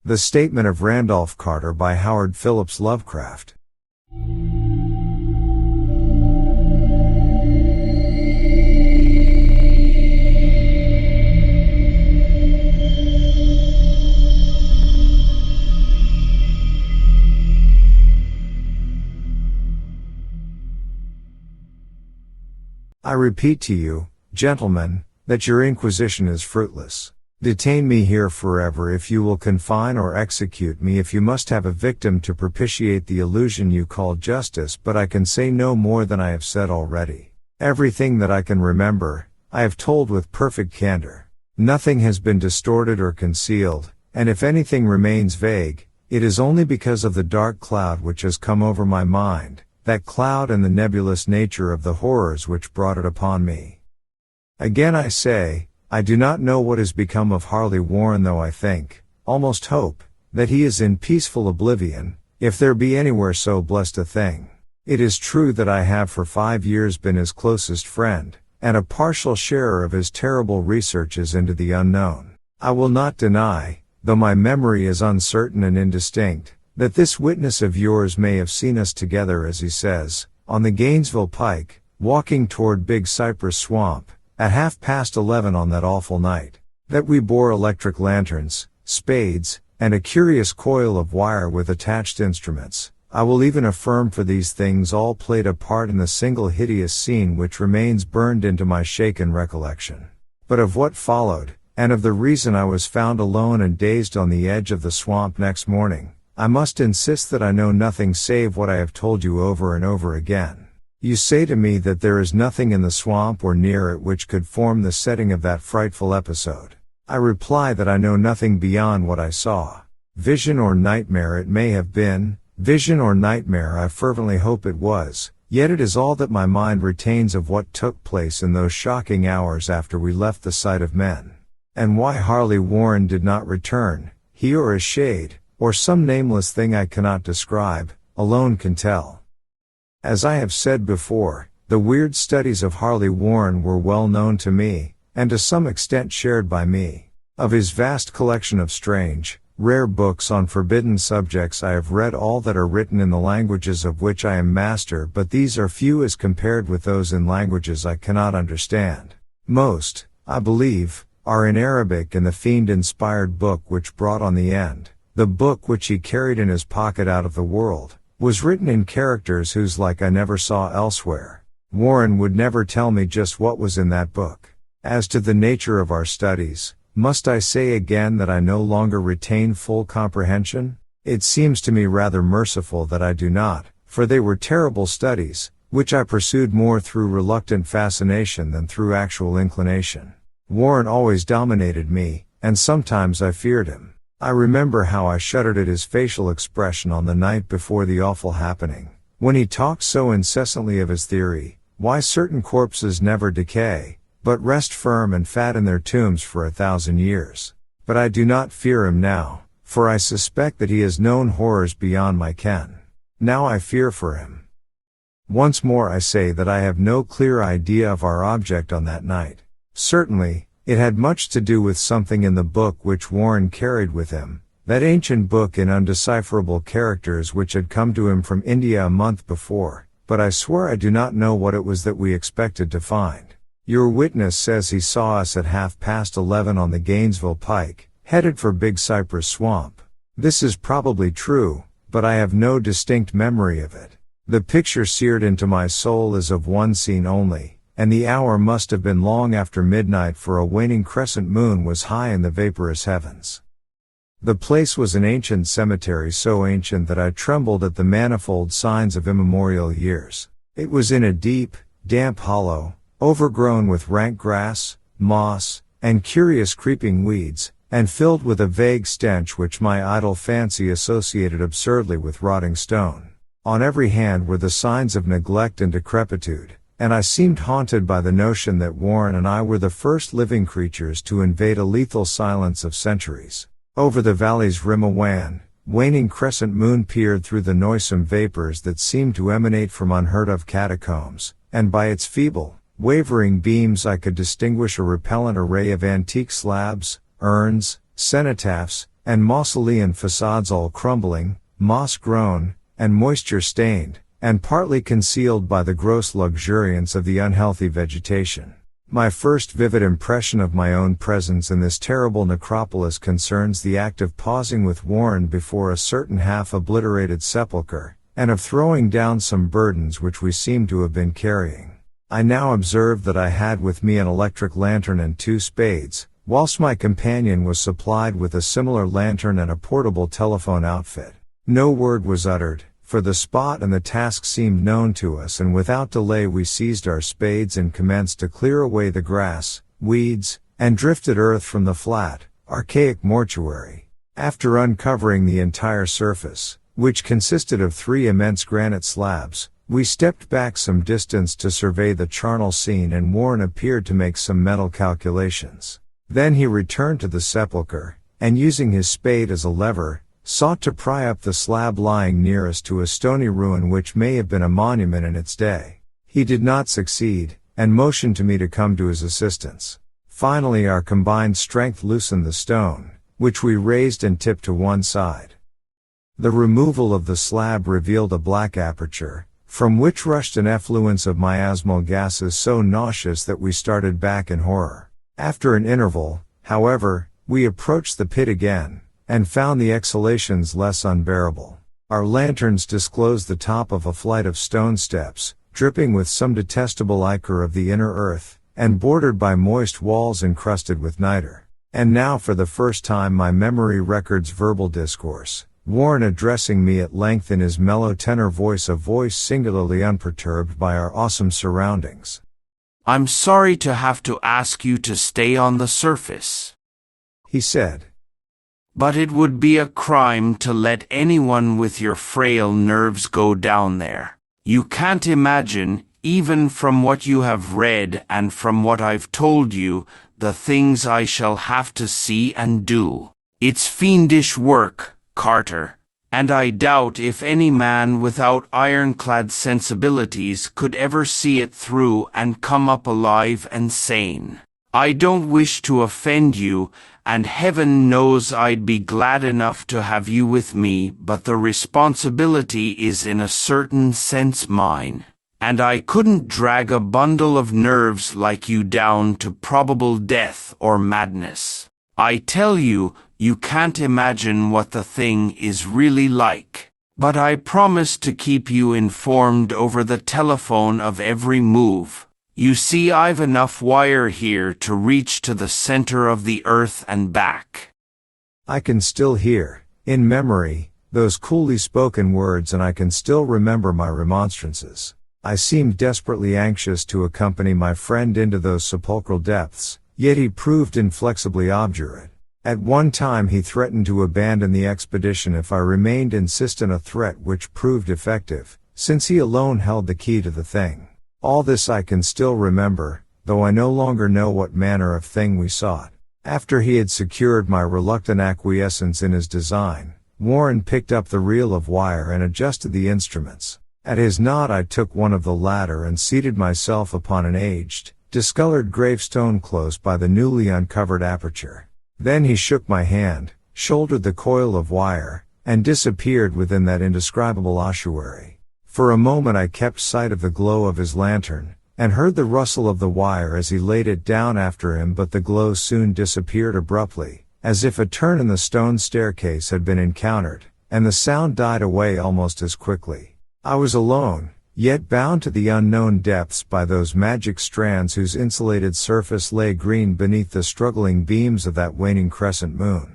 The Statement of Randolph Carter by Howard Phillips Lovecraft. I repeat to you, gentlemen, that your inquisition is fruitless. Detain me here forever if you will confine or execute me if you must have a victim to propitiate the illusion you call justice, but I can say no more than I have said already. Everything that I can remember, I have told with perfect candor. Nothing has been distorted or concealed, and if anything remains vague, it is only because of the dark cloud which has come over my mind, that cloud and the nebulous nature of the horrors which brought it upon me. Again I say, I do not know what has become of Harley Warren, though I think, almost hope, that he is in peaceful oblivion, if there be anywhere so blessed a thing. It is true that I have for 5 years been his closest friend, and a partial sharer of his terrible researches into the unknown. I will not deny, though my memory is uncertain and indistinct, that this witness of yours may have seen us together, as he says, on the Gainesville Pike, walking toward Big Cypress Swamp, at 11:30 on that awful night. That we bore electric lanterns, spades, and a curious coil of wire with attached instruments. I will even affirm, for these things all played a part in the single hideous scene which remains burned into my shaken recollection. But of what followed, and of the reason I was found alone and dazed on the edge of the swamp next morning, I must insist that I know nothing save what I have told you over and over again. You say to me that there is nothing in the swamp or near it which could form the setting of that frightful episode. I reply that I know nothing beyond what I saw. Vision or nightmare it may have been, vision or nightmare I fervently hope it was, yet it is all that my mind retains of what took place in those shocking hours after we left the sight of men. And why Harley Warren did not return, he or his shade, or some nameless thing I cannot describe, alone can tell. As I have said before, the weird studies of Harley Warren were well known to me, and to some extent shared by me. Of his vast collection of strange, rare books on forbidden subjects I have read all that are written in the languages of which I am master, but these are few as compared with those in languages I cannot understand. Most, I believe, are in Arabic, and the fiend-inspired book which brought on the end, the book which he carried in his pocket out of the world, was written in characters whose like I never saw elsewhere. Warren would never tell me just what was in that book. As to the nature of our studies, must I say again that I no longer retain full comprehension? It seems to me rather merciful that I do not, for they were terrible studies, which I pursued more through reluctant fascination than through actual inclination. Warren always dominated me, and sometimes I feared him. I remember how I shuddered at his facial expression on the night before the awful happening, when he talked so incessantly of his theory, why certain corpses never decay, but rest firm and fat in their tombs for 1,000 years. But I do not fear him now, for I suspect that he has known horrors beyond my ken. Now I fear for him. Once more I say that I have no clear idea of our object on that night. Certainly, it had much to do with something in the book which Warren carried with him, that ancient book in undecipherable characters which had come to him from India a month before, but I swear I do not know what it was that we expected to find. Your witness says he saw us at 11:30 on the Gainesville Pike, headed for Big Cypress Swamp. This is probably true, but I have no distinct memory of it. The picture seared into my soul is of one scene only, and the hour must have been long after midnight, for a waning crescent moon was high in the vaporous heavens. The place was an ancient cemetery, so ancient that I trembled at the manifold signs of immemorial years. It was in a deep, damp hollow, overgrown with rank grass, moss, and curious creeping weeds, and filled with a vague stench which my idle fancy associated absurdly with rotting stone. On every hand were the signs of neglect and decrepitude, and I seemed haunted by the notion that Warren and I were the first living creatures to invade a lethal silence of centuries. Over the valley's rim a waning crescent moon peered through the noisome vapors that seemed to emanate from unheard-of catacombs, and by its feeble, wavering beams I could distinguish a repellent array of antique slabs, urns, cenotaphs, and mausolean facades all crumbling, moss-grown, and moisture-stained, and partly concealed by the gross luxuriance of the unhealthy vegetation. My first vivid impression of my own presence in this terrible necropolis concerns the act of pausing with Warren before a certain half-obliterated sepulchre, and of throwing down some burdens which we seemed to have been carrying. I now observed that I had with me an electric lantern and 2 spades, whilst my companion was supplied with a similar lantern and a portable telephone outfit. No word was uttered, for the spot and the task seemed known to us, and without delay we seized our spades and commenced to clear away the grass, weeds, and drifted earth from the flat, archaic mortuary. After uncovering the entire surface, which consisted of 3 immense granite slabs, we stepped back some distance to survey the charnel scene, and Warren appeared to make some mental calculations. Then he returned to the sepulchre, and using his spade as a lever, sought to pry up the slab lying nearest to a stony ruin which may have been a monument in its day. He did not succeed, and motioned to me to come to his assistance. Finally our combined strength loosened the stone, which we raised and tipped to one side. The removal of the slab revealed a black aperture, from which rushed an effluence of miasmal gases so nauseous that we started back in horror. After an interval, however, we approached the pit again, and found the exhalations less unbearable. Our lanterns disclosed the top of a flight of stone steps, dripping with some detestable ichor of the inner earth, and bordered by moist walls encrusted with niter. And now for the first time my memory records verbal discourse, Warren addressing me at length in his mellow tenor voice, a voice singularly unperturbed by our awesome surroundings. "I'm sorry to have to ask you to stay on the surface," he said. "but it would be a crime to let anyone with your frail nerves go down there. You can't imagine, even from what you have read and from what I've told you, the things I shall have to see and do. It's fiendish work, Carter, and I doubt if any man without ironclad sensibilities could ever see it through and come up alive and sane. I don't wish to offend you, and heaven knows I'd be glad enough to have you with me, but the responsibility is in a certain sense mine, and I couldn't drag a bundle of nerves like you down to probable death or madness. I tell you, you can't imagine what the thing is really like. But I promise to keep you informed over the telephone of every move. You see, I've enough wire here to reach to the center of the earth and back." I can still hear, in memory, those coolly spoken words, and I can still remember my remonstrances. I seemed desperately anxious to accompany my friend into those sepulchral depths, yet he proved inflexibly obdurate. At one time he threatened to abandon the expedition if I remained insistent, a threat which proved effective, since he alone held the key to the thing. All this I can still remember, though I no longer know what manner of thing we sought. After he had secured my reluctant acquiescence in his design, Warren picked up the reel of wire and adjusted the instruments. At his nod I took one of the latter and seated myself upon an aged, discolored gravestone close by the newly uncovered aperture. Then he shook my hand, shouldered the coil of wire, and disappeared within that indescribable ossuary. For a moment I kept sight of the glow of his lantern, and heard the rustle of the wire as he laid it down after him, but the glow soon disappeared abruptly, as if a turn in the stone staircase had been encountered, and the sound died away almost as quickly. I was alone, yet bound to the unknown depths by those magic strands whose insulated surface lay green beneath the struggling beams of that waning crescent moon.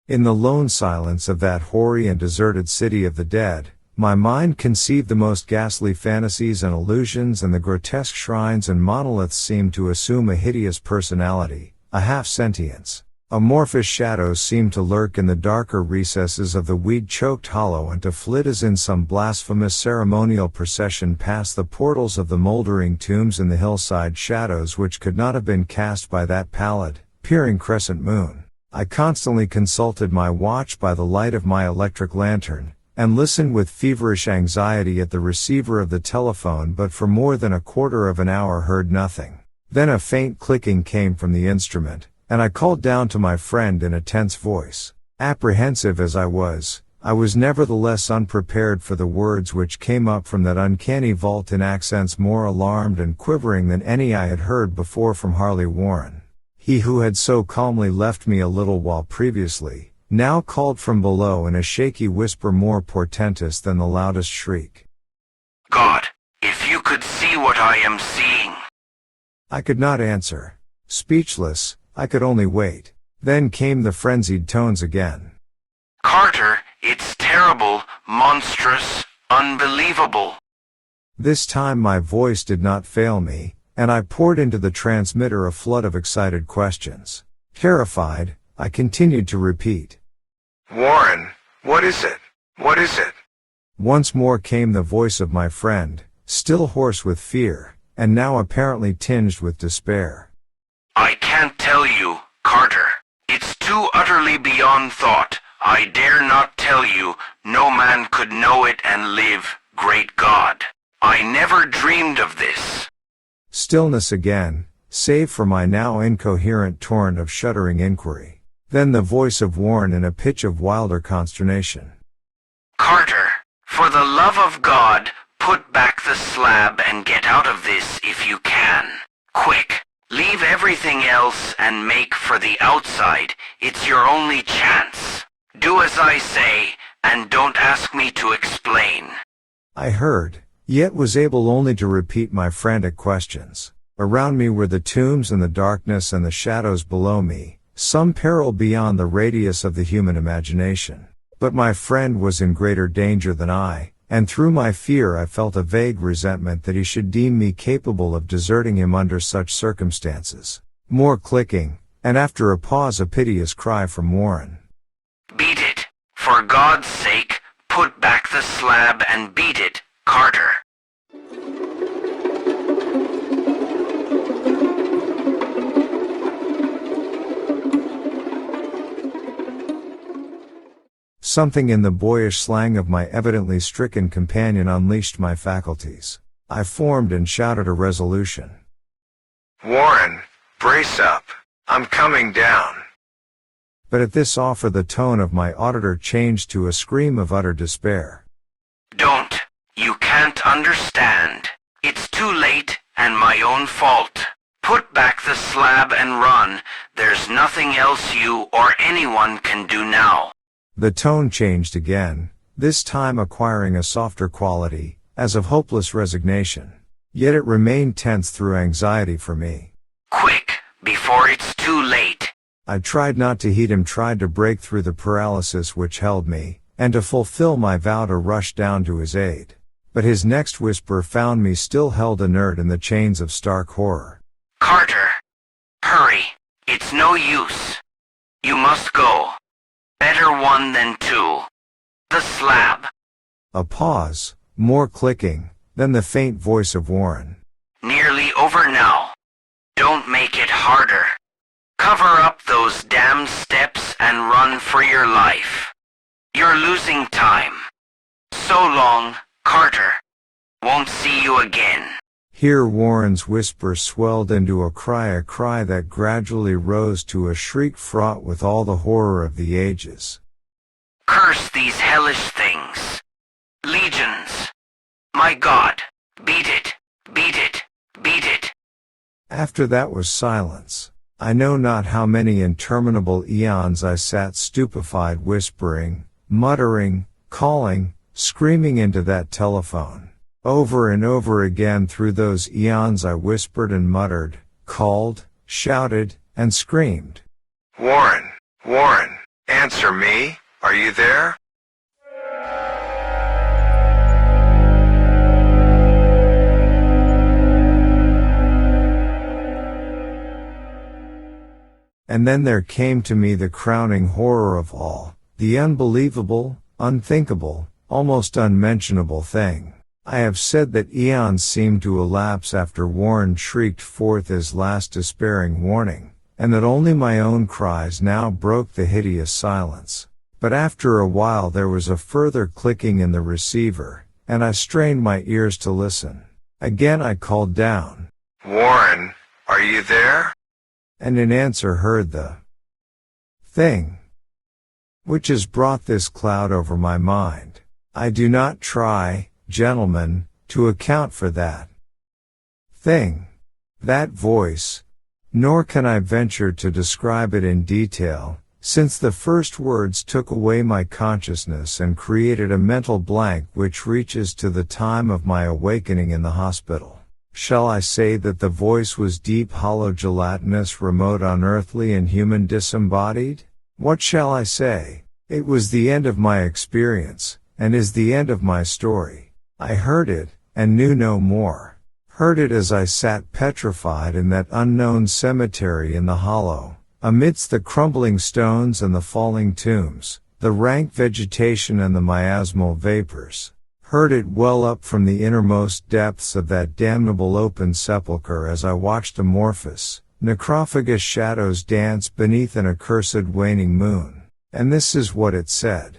In the lone silence of that hoary and deserted city of the dead, my mind conceived the most ghastly fantasies and illusions, and the grotesque shrines and monoliths seemed to assume a hideous personality, a half-sentience. Amorphous shadows seemed to lurk in the darker recesses of the weed-choked hollow and to flit as in some blasphemous ceremonial procession past the portals of the moldering tombs in the hillside, shadows which could not have been cast by that pallid, peering crescent moon. I constantly consulted my watch by the light of my electric lantern, and listened with feverish anxiety at the receiver of the telephone, but for more than a quarter of an hour heard nothing. Then a faint clicking came from the instrument, and I called down to my friend in a tense voice. Apprehensive as I was nevertheless unprepared for the words which came up from that uncanny vault in accents more alarmed and quivering than any I had heard before from Harley Warren. He who had so calmly left me a little while previously, now called from below in a shaky whisper more portentous than the loudest shriek. God, if you could see what I am seeing. I could not answer. Speechless, I could only wait. Then came the frenzied tones again. Carter, it's terrible, monstrous, unbelievable. This time my voice did not fail me, and I poured into the transmitter a flood of excited questions. Terrified, I continued to repeat. Warren, what is it? What is it? Once more came the voice of my friend, still hoarse with fear, and now apparently tinged with despair. I can't tell you, Carter. It's too utterly beyond thought. I dare not tell you. No man could know it and live, great God. I never dreamed of this. Stillness again, save for my now incoherent torrent of shuddering inquiry. Then the voice of Warren in a pitch of wilder consternation. Carter, for the love of God, put back the slab and get out of this if you can. Quick, leave everything else and make for the outside. It's your only chance. Do as I say, and don't ask me to explain. I heard, yet was able only to repeat my frantic questions. Around me were the tombs and the darkness and the shadows below me, some peril beyond the radius of the human imagination. But my friend was in greater danger than I, and through my fear I felt a vague resentment that he should deem me capable of deserting him under such circumstances. More clicking, and after a pause a piteous cry from Warren. Beat it. For God's sake, put back the slab and beat it, Carter. Something in the boyish slang of my evidently stricken companion unleashed my faculties. I formed and shouted a resolution. Warren, brace up. I'm coming down. But at this offer the tone of my auditor changed to a scream of utter despair. Don't. You can't understand. It's too late, and my own fault. Put back the slab and run. There's nothing else you or anyone can do now. The tone changed again, this time acquiring a softer quality, as of hopeless resignation. Yet it remained tense through anxiety for me. Quick, before it's too late. I tried not to heed him, tried to break through the paralysis which held me, and to fulfill my vow to rush down to his aid. But his next whisper found me still held inert in the chains of stark horror. Carter, hurry. It's no use. You must go. Better one than two. The slab. A pause, more clicking, then the faint voice of Warren. Nearly over now. Don't make it harder. Cover up those damn steps and run for your life. You're losing time. So long, Carter. Won't see you again. Here Warren's whisper swelled into a cry that gradually rose to a shriek fraught with all the horror of the ages. Curse these hellish things. Legions. My God, beat it, beat it, beat it. After that was silence. I know not how many interminable eons I sat stupefied, whispering, muttering, calling, screaming into that telephone. Over and over again through those eons I whispered and muttered, called, shouted, and screamed. Warren, Warren, answer me, are you there? And then there came to me the crowning horror of all, the unbelievable, unthinkable, almost unmentionable thing. I have said that eons seemed to elapse after Warren shrieked forth his last despairing warning, and that only my own cries now broke the hideous silence. But after a while there was a further clicking in the receiver, and I strained my ears to listen. Again I called down, "Warren, are you there?" And in answer heard the thing which has brought this cloud over my mind. I do not try, gentlemen, to account for that thing, that voice, nor can I venture to describe it in detail, since the first words took away my consciousness and created a mental blank which reaches to the time of my awakening in the hospital. Shall I say that the voice was deep, hollow, gelatinous, remote, unearthly, and human disembodied? What shall I say? It was the end of my experience, and is the end of my story. I heard it, and knew no more. Heard it as I sat petrified in that unknown cemetery in the hollow, amidst the crumbling stones and the falling tombs, the rank vegetation and the miasmal vapors. Heard it well up from the innermost depths of that damnable open sepulchre as I watched amorphous, necrophagous shadows dance beneath an accursed waning moon. And this is what it said.